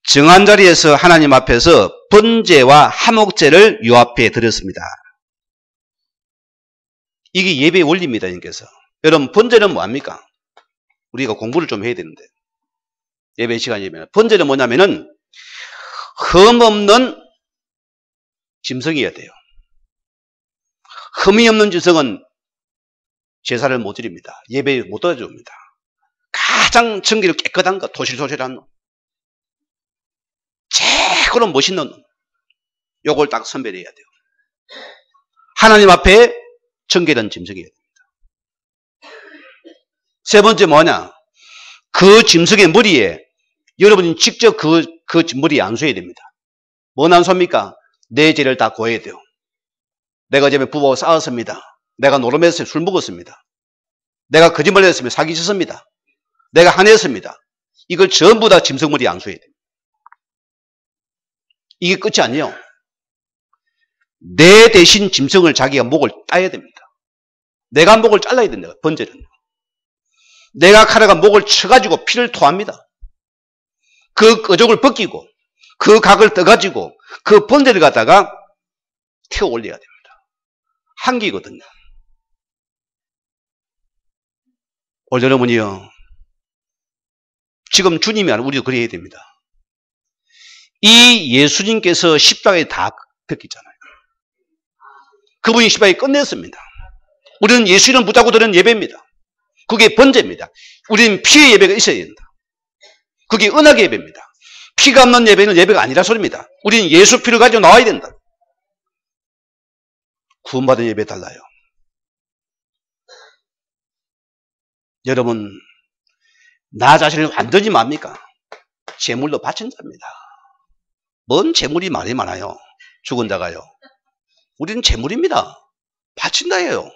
정한 자리에서 하나님 앞에서 번제와 화목제를 요 앞에 드렸습니다. 이게 예배의 원리입니다. 님께서. 여러분 번제는 뭐합니까? 우리가 공부를 좀 해야 되는데 예배 시간이면 번제는 뭐냐면은 흠 없는 짐승이어야 돼요. 흠이 없는 짐승은 제사를 못 드립니다. 예배 못 드려줍니다. 가장 정기를 깨끗한 것, 토실토실한 놈. 최고로 멋있는 놈. 요걸 딱 선별해야 돼요. 하나님 앞에 정결한 짐승이어야 됩니다. 세 번째 뭐냐? 그 짐승의 머리에 여러분이 직접 그 머리에 안수해야 됩니다. 뭔 안수입니까? 내 죄를 다 고해야 돼요. 내가 집에 부부하고 싸웠습니다. 내가 노름했어요. 술 먹었습니다. 내가 거짓말했습니다. 사기쳤습니다. 내가 한해했습니다. 이걸 전부 다 짐승 머리에 안수해야 됩니다. 이게 끝이 아니에요. 내 대신 짐승을 자기가 목을 따야 됩니다. 내가 목을 잘라야 된다. 번제는. 내가 칼에가 목을 쳐가지고 피를 토합니다. 그 끄적을 벗기고 그 각을 떠가지고 그 번제를 갖다가 태워 올려야 됩니다. 한기거든요. 오늘 여러분이요. 지금 주님이 아니라 우리도 그래야 됩니다. 이 예수님께서 십자가에 다 벗겼잖아요. 그분이 십자가에 끝냈습니다. 우리는 예수님 붙잡고 드리는 예배입니다. 그게 번제입니다. 우리는 피의 예배가 있어야 된다. 그게 언약의 예배입니다. 피가 없는 예배는 예배가 아니라 소리입니다. 우리는 예수 피를 가지고 나와야 된다. 구원받은 예배 달라요. 여러분, 나 자신을 완전히 뭡니까? 제물로 바친 자입니다. 뭔 제물이 말이 많아요. 죽은 자가요. 우리는 제물입니다. 바친다예요.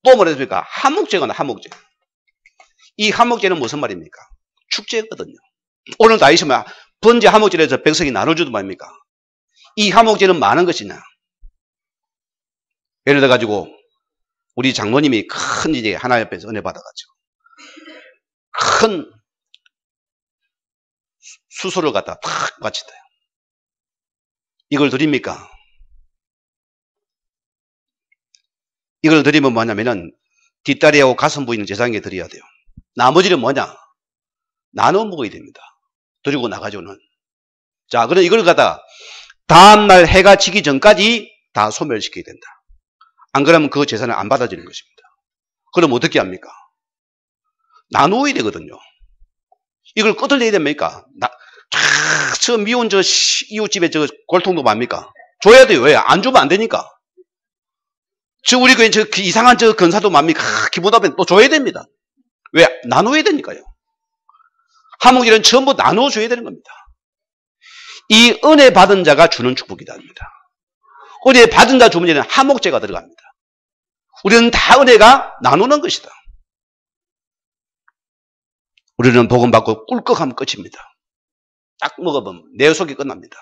또 뭐랬습니까? 한목제가 한목제. 이 한목제는 무슨 말입니까? 축제거든요. 오늘 다 있으면 번제 한목제에서 백성이 나눠주도 말입니까? 이 한목제는 많은 것이냐? 예를 들어 가지고 우리 장로님이 큰 이제 하나님 앞에서 은혜 받아가지고 큰 수소를 갖다 팍 바친다요. 이걸 드립니까? 이걸 드리면 뭐냐면은 뒷다리하고 가슴 부위는 제사장에게 드려야 돼요. 나머지는 뭐냐? 나눠 먹어야 됩니다. 드리고 나가지고는. 자, 그럼 이걸 갖다 다음날 해가 지기 전까지 다 소멸시켜야 된다. 안 그러면 그 제사는 안 받아지는 것입니다. 그럼 어떻게 합니까? 나누어야 되거든요. 이걸 끝을 내야 됩니까? 저 미운 저 이웃집에 저 골통도 맙니까? 줘야 돼요. 왜? 안 주면 안 되니까. 저 우리 교회 저 이상한 저 건사도 맙니까? 기분 앞에 또 줘야 됩니다. 왜? 나누어야 되니까요. 한목일은 전부 나누어 줘야 되는 겁니다. 이 은혜 받은 자가 주는 축복이다 합니다. 은혜 받은 자 주문에는 한목제가 들어갑니다. 우리는 다 은혜가 나누는 것이다. 우리는 복음 받고 꿀꺽하면 끝입니다. 딱 먹어보면 내 속이 끝납니다.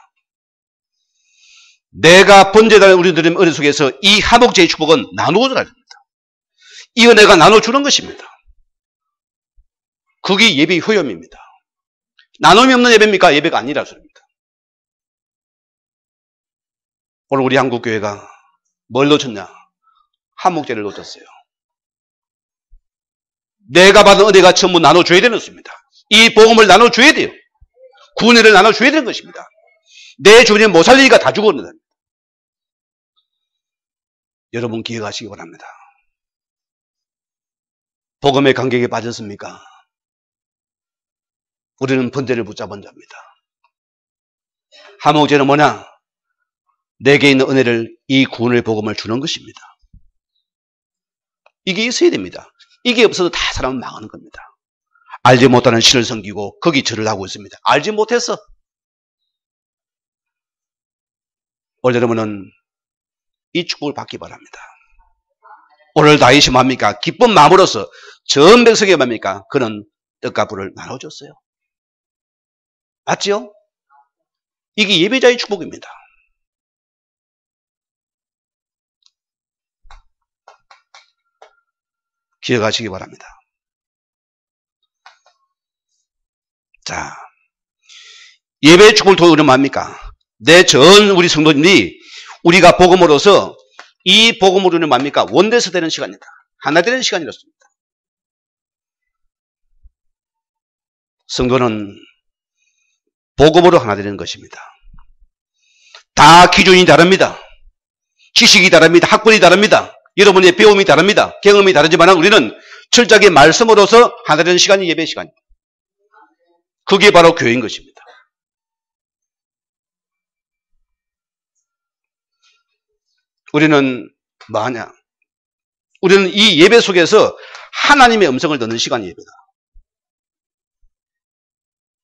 내가 번제달 우리들의 은혜 속에서 이 한목제의 축복은 나누어줘야 됩니다. 이 은혜가 나눠주는 것입니다. 그게 예배의 효염입니다. 나눔이 없는 예배입니까? 예배가 아니라 소리입니다. 오늘 우리 한국교회가 뭘 놓쳤냐? 한목제를 놓쳤어요. 내가 받은 은혜가 전부 나눠줘야 되는 것입니다. 이 복음을 나눠줘야 돼요. 구원을 나눠줘야 되는 것입니다. 내 주변에 못 살리니까 다 죽었는데. 여러분 기억하시기 바랍니다. 복음의 간격에 빠졌습니까? 우리는 번제를 붙잡은 자입니다. 한목제는 뭐냐? 내게 있는 은혜를 이 구원의 복음을 주는 것입니다. 이게 있어야 됩니다. 이게 없어도 다 사람은 망하는 겁니다. 알지 못하는 신을 섬기고 거기 절을 하고 있습니다. 알지 못해서. 오늘 여러분은 이 축복을 받기 바랍니다. 오늘 다윗이 뭡니까? 기쁜 마음으로서 전 백성에게 뭡니까? 그는 떡과 불을 나눠줬어요. 맞죠? 이게 예배자의 축복입니다. 기억하시기 바랍니다. 자, 예배의 축복을 통해 우리는 뭡니까? 내 전 우리 성도님이 우리가 복음으로서 이 복음으로는 뭡니까? 원대서 되는 시간이다. 하나 되는 시간이었습니다. 성도는 복음으로 하나 되는 것입니다. 다 기준이 다릅니다. 지식이 다릅니다. 학벌이 다릅니다. 여러분의 배움이 다릅니다. 경험이 다르지만 우리는 철저하게 말씀으로서 하나 되는 시간이 예배 시간입니다. 그게 바로 교회인 것입니다. 우리는 뭐하냐? 우리는 이 예배 속에서 하나님의 음성을 듣는 시간이 예배다.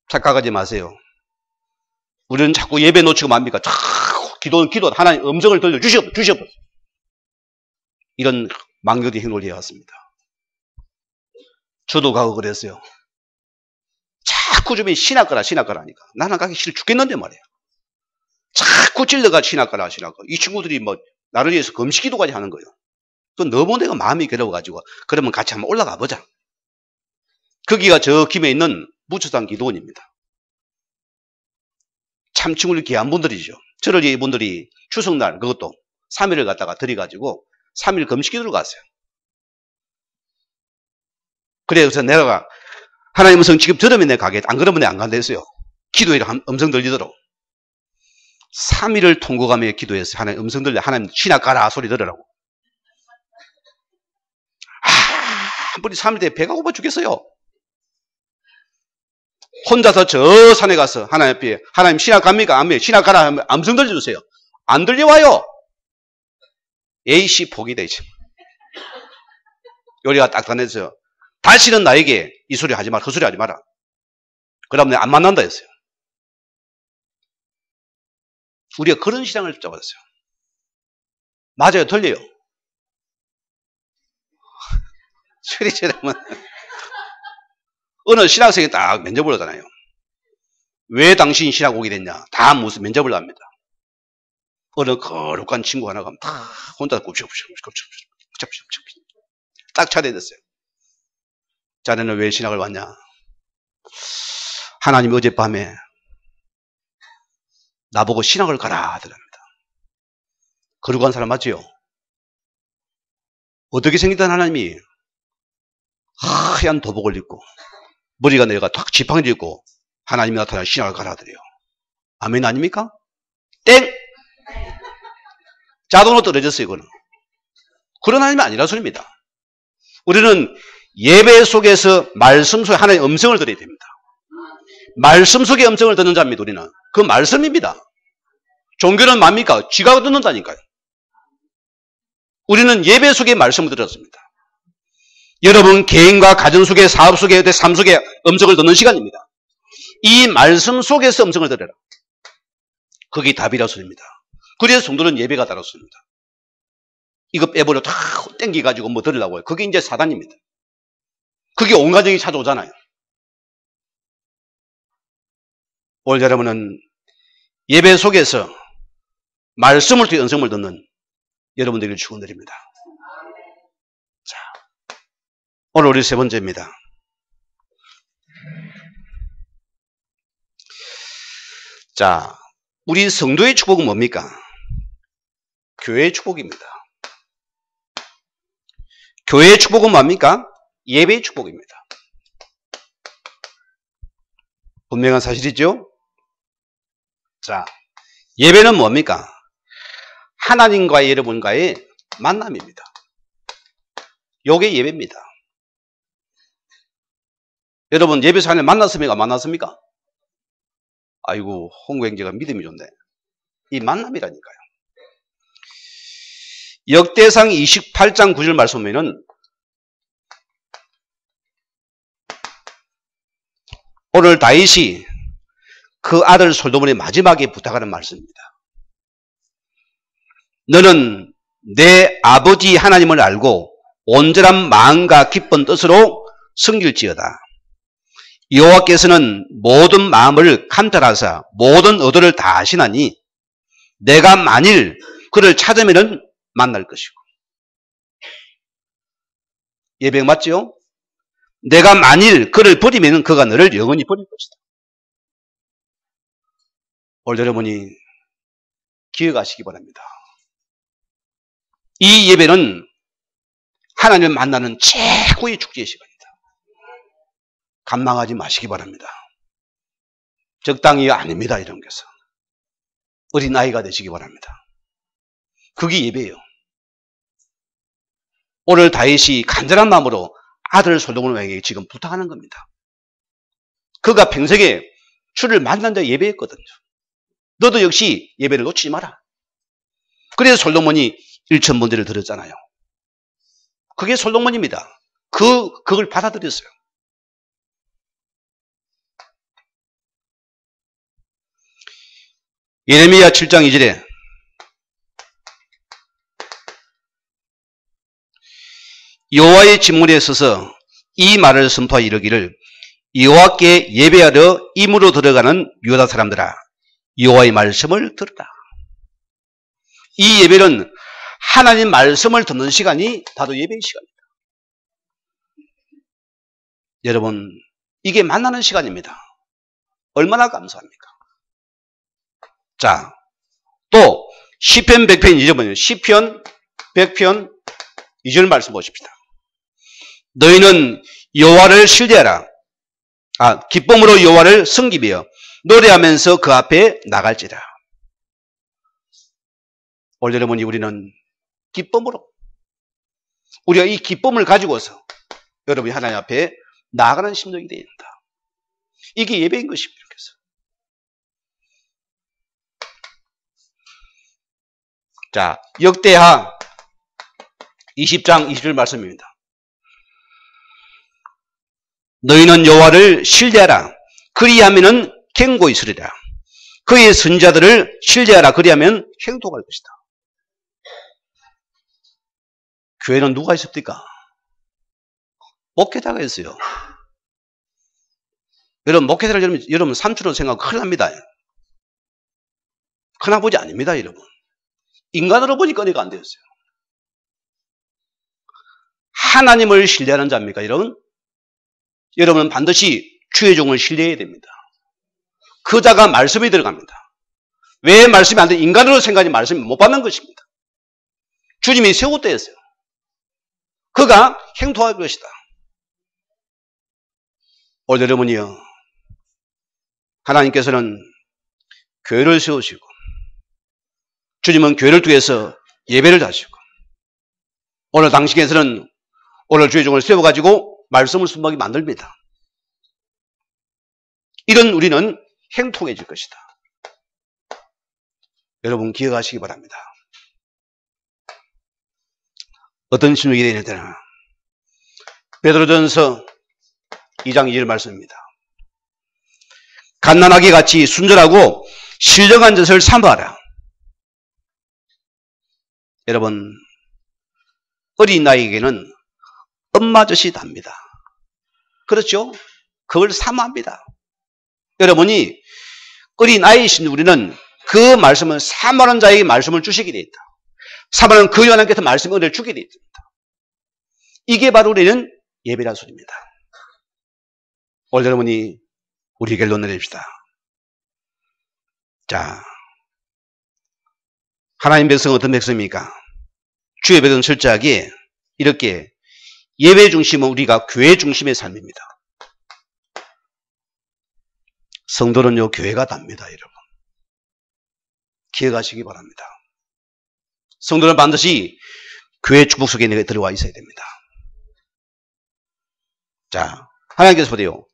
착각하지 마세요. 우리는 자꾸 예배 놓치고 맙니까? 자꾸 기도 하나님 음성을 들려주시옵소서. 이런 망교된 행동을 해왔습니다. 저도 가고 그랬어요. 자꾸 주변에 신학가라 하니까 나는 가기 싫어 죽겠는데 말이야. 자꾸 찔러가 신학가라. 이 친구들이 뭐 나를 위해서 금식기도까지 하는 거예요. 또 너무 내가 마음이 괴로워가지고 그러면 같이 한번 올라가 보자. 거기가 저 김에 있는 무초산 기도원입니다. 참 친구들 귀한 분들이죠. 저를 이분들이 추석날 그것도 3일을 갖다가 들여가지고 3일 금식기도를 갔어요. 그래서 내가 하나님 음성 지금 들으면 내가 가겠다. 안 그러면 내가 안 간다 했어요. 기도에 음성 들리도록. 3일을 통곡하며 기도해서 하나님 음성 들려. 하나님 신학 가라 소리 들으라고. 한 분이 3일 때 배가 고파 죽겠어요. 혼자서 저 산에 가서 하나님 앞에 하나님 신학 갑니까? 안 돼요. 신학 가라 하면 음성 들려주세요. 안 들려와요. A씨 포기 되지. 요리가 딱딱해서 다시는 나에게 이 소리 하지 마라. 그 소리 하지 마라. 그러면 내가 안 만난다 했어요. 우리가 그런 신앙을 잡았어요. 맞아요. 들려요. 소리처럼은 어느 신학생이 딱 면접을 하잖아요. 왜 당신이 신학 오게 됐냐? 다 무슨 면접을 합니다. 어느 거룩한 친구 하나가 다 혼자 굽적굽적 딱 차례됐어요. 자네는 왜 신학을 왔냐? 하나님 어젯밤에 나보고 신학을 가라 하더랍니다. 거룩한 사람 맞지요? 어떻게 생겼다는 하나님이 하얀 도복을 입고 머리가 내가 탁 지팡이를 입고 하나님이 나타나 신학을 가라 하더래요. 아멘 아닙니까? 땡! 자동으로 떨어졌어요. 이거는. 그런 하나님이 아니라 소리입니다. 우리는 예배 속에서 말씀 속에 하나님의 음성을 들어야 됩니다. 말씀 속에 음성을 듣는 자입니다. 우리는. 그 말씀입니다. 종교는 뭡니까? 쥐가 듣는다니까요. 우리는 예배 속에 말씀을 들었습니다. 여러분 개인과 가정 속에 사업 속에 삶 속에 음성을 듣는 시간입니다. 이 말씀 속에서 음성을 들어라. 그게 답이라 소리입니다. 그래서 성도는 예배가 다릅니다. 이거 빼버려 다 땡겨가지고 뭐 들으려고 해요. 그게 이제 사단입니다. 그게 온 가정이 찾아오잖아요. 오늘 여러분은 예배 속에서 말씀을 통해 음성을 듣는 여러분들에게 축원드립니다. 자, 오늘 우리 세 번째입니다. 자, 우리 성도의 축복은 뭡니까? 교회의 축복입니다. 교회의 축복은 뭡니까? 예배의 축복입니다. 분명한 사실이죠? 자, 예배는 뭡니까? 하나님과 여러분과의 만남입니다. 요게 예배입니다. 여러분 예배에서 하나님 만났습니까? 만났습니까? 아이고 홍구행제가 믿음이 좋네. 이 만남이라니까요. 역대상 28장 9절 말씀 보면은 오늘 다윗이 그 아들 솔로몬의 마지막에 부탁하는 말씀입니다. 너는 내 아버지 하나님을 알고 온전한 마음과 기쁜 뜻으로 섬길지어다. 여호와께서는 모든 마음을 감찰하사 모든 의도를 다 아시나니 내가 만일 그를 찾으면 만날 것이고. 예배 맞죠? 내가 만일 그를 버리면 그가 너를 영원히 버릴 것이다. 오늘 여러분이 기억하시기 바랍니다. 이 예배는 하나님을 만나는 최고의 축제의 시간입니다. 간망하지 마시기 바랍니다. 적당히 아닙니다. 이런 것은. 어린아이가 되시기 바랍니다. 그게 예배예요. 오늘 다윗이 간절한 마음으로 아들 솔로몬에게 지금 부탁하는 겁니다. 그가 평생에 주를 만난 자 예배했거든요. 너도 역시 예배를 놓치지 마라. 그래서 솔로몬이 1000번제를 드렸잖아요. 그게 솔로몬입니다. 그걸 받아들였어요. 예레미야 7장 2절에 여호와의 진문에 서서 이 말을 선포하여 이르기를 여호와께 예배하러 임으로 들어가는 유다 사람들아 여호와의 말씀을 들으라. 이 예배는 하나님 말씀을 듣는 시간이 바로 예배의 시간입니다. 여러분, 이게 만나는 시간입니다. 얼마나 감사합니까? 자, 또 시편 100편 2절은요. 시편 100편 2절 말씀 보십시다. 너희는 여호와를 신뢰하라. 기쁨으로 여호와를 섬기며 노래하면서 그 앞에 나갈지라. 오늘 여러분이 우리는 기쁨으로 우리가 이 기쁨을 가지고서 여러분이 하나님 앞에 나아가는 심정이 되어야 된다. 이게 예배인 것입니다. 자, 역대하 20장 20절 말씀입니다. 너희는 여호와를 신뢰하라. 그리하면은 견고히 서리라. 그의 선자들을 신뢰하라. 그리하면 행복할 것이다. 교회는 누가 있습니까? 목회자가 있어요. 여러분, 목회자를 여러분 삼촌으로 생각하면 큰일 납니다. 큰아버지 아닙니다, 여러분. 인간으로 보니까 은혜가 안 되었어요. 하나님을 신뢰하는 자입니까, 여러분? 여러분은 반드시 주의 종을 신뢰해야 됩니다. 그 자가 말씀이 들어갑니다. 왜 말씀이 안 돼? 인간으로 생각하지 말씀이 못 받는 것입니다. 주님이 세웠대였어요. 그가 행동할 것이다. 오늘 여러분이요, 하나님께서는 교회를 세우시고 주님은 교회를 통해서 예배를 하시고 오늘 당신께서는 오늘 주의 종을 세워가지고 말씀을 순박히 만듭니다. 이런 우리는 행통해질 것이다. 여러분 기억하시기 바랍니다. 어떤 신용이 되느냐? 베드로전서 2장 2절 말씀입니다. 갓난아기 같이 순전하고 신령한 젖을 삼아라. 여러분, 어린아이에게는 엄마 젖이 답니다. 그렇죠? 그걸 사모합니다. 여러분이 어린아이이신 우리는 그 말씀은 사모하는 자에게 말씀을 주시게 되어 있다. 사모하는 그 하나님께서 말씀의 은혜를 주게 되어 있습니다. 이게 바로 우리는 예배라는 소리입니다. 오늘 여러분이 우리에게 논해냅시다. 자, 하나님 백성은 어떤 백성입니까? 주의 백성은 철저하게 이렇게 예배 중심은 우리가 교회 중심의 삶입니다. 성도는요, 교회가 답니다, 여러분. 기억하시기 바랍니다. 성도는 반드시 교회 축복 속에 들어와 있어야 됩니다. 자, 하나님께서 보세요.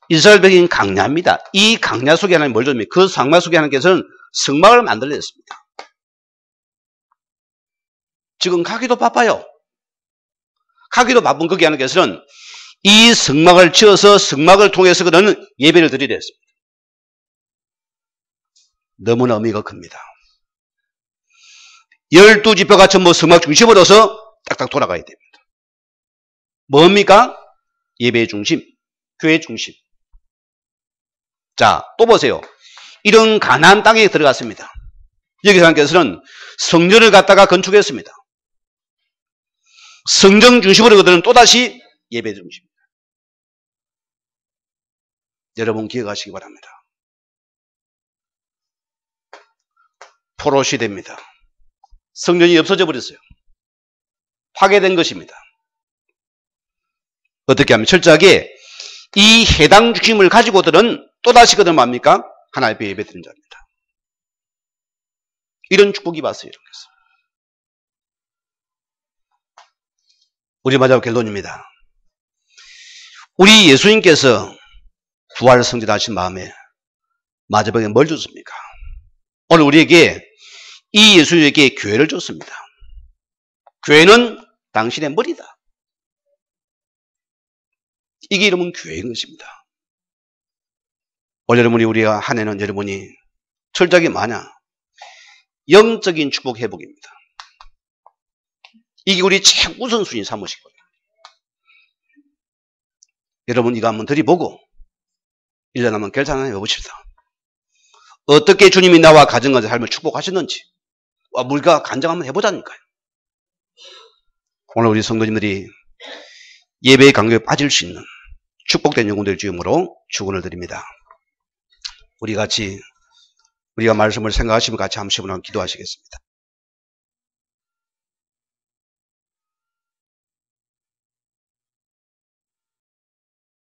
이스라엘 백성은 강야입니다. 이 강야 속에 하나님 뭘 줍니까? 그 상막 속에 하나님께서는 성막을 만들어냈습니다. 지금 가기도 바빠요. 가기도 바쁜 거기 하나님께서는 이 성막을 지어서 성막을 통해서 그는 예배를 드리려 했습니다. 너무나 의미가 큽니다. 12지파가 전부 성막 중심으로서 딱딱 돌아가야 됩니다. 뭡니까? 예배의 중심, 교회의 중심. 자, 또 보세요. 이런 가나안 땅에 들어갔습니다. 여기서 하나님께서는 성전을 갖다가 건축했습니다. 성전 중심으로 그들은 또다시 예배 중심입니다. 여러분 기억하시기 바랍니다. 포로 시대입니다. 성전이 없어져 버렸어요. 파괴된 것입니다. 어떻게 하면 철저하게 이 해당 중심을 가지고들은 또다시 그들은 뭡니까? 하나님 앞에 예배드리는 자입니다. 이런 축복이 왔어요. 이렇게 해서. 우리 마지막 결론입니다. 우리 예수님께서 부활 성취하신 마음에 마지막에 뭘 줬습니까? 오늘 우리에게 이 예수님에게 교회를 줬습니다. 교회는 당신의 머리다. 이게 이름은 교회인 것입니다. 오늘 여러분이 우리가 한 해는 여러분이 철저하게 마냐 영적인 축복 회복입니다. 이게 우리 최 우선순위 삼으시거든요. 여러분 이거 한번 들이보고 1년 한번 결산 한번 해봅시다. 어떻게 주님이 나와 가정과 삶을 축복하셨는지 우리가 간증 한번 해보자니까요. 오늘 우리 성도님들이 예배의 간격에 빠질 수 있는 축복된 영혼들 주임으로 축원을 드립니다. 우리가 말씀을 생각하시면 같이 한 10분 기도하시겠습니다.